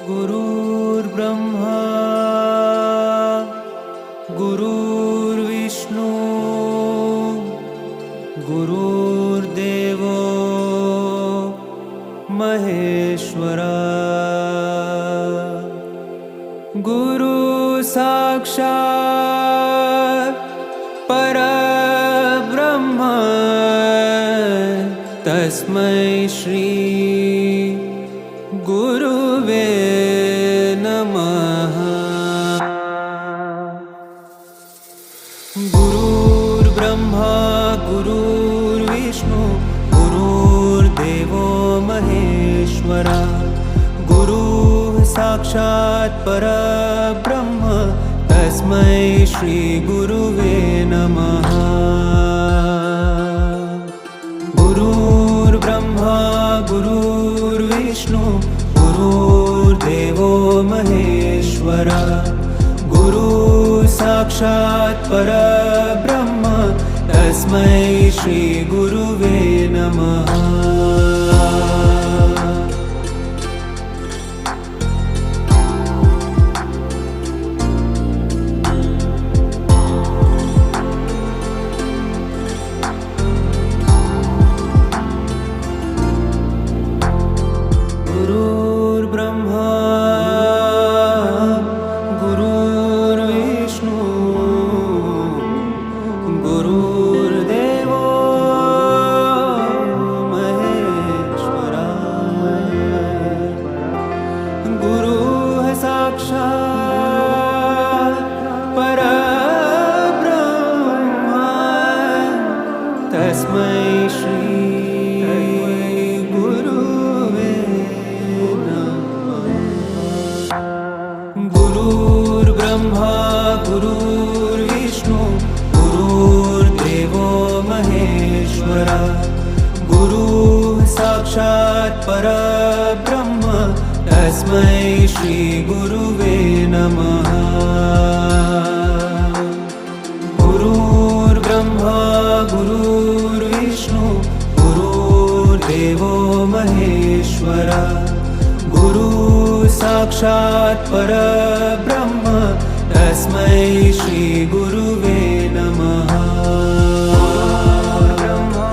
गुरुर्ब्रह्मा गुरुर्विष्णु गुरुर्देवो महेश्वरा गुरु साक्षात् परब्रह्म तस्मै श्री गुरुवे नमः। गुरुर्ब्रह्मा गुरुर्विष्णु गुरुर्देवो महेश्वरा गुरुः साक्षात् परब्रह्म तस्मै श्री गुरुवे नमः। गुरुर्ब्रह्मा गुरुर्विष्णु गुरुर्देवो महेश्वरा गुरुः साक्षात् परब्रह्म तस्मै श्री गुरुवे नमः। गुरुर्ब्रह्मा गुरुर्विष्णु गुरुर्देवो महेश्वरा गुरुः साक्षात् परब्रह्म तस्मै श्री गुरुर्ब्रह्मा गुरुर्विष्णु गुरुर्देवो महेश्वरा गुरुः साक्षात् परब्रह्म तस्मै श्री गुरुवे नमः। गुरुर्ब्रह्मा गुरुर्विष्णु गुरुर्देवो महेश्वरा गुरुः साक्षात् परब्रह्म तस्मै श्री गुरुवे नमः। ब्रह्मा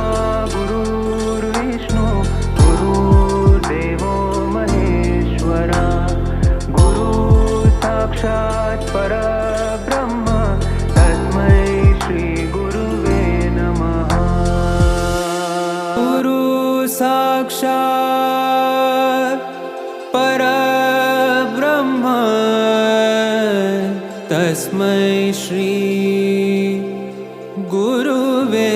गुरुर्विष्णु गुरुर्देवो महेश्वरा गुरुः साक्षात् परब्रह्म तस्मै श्री गुरुवे नमः। गुरु साक्षात् परब्रह्म तस्मै श्री गुरुवे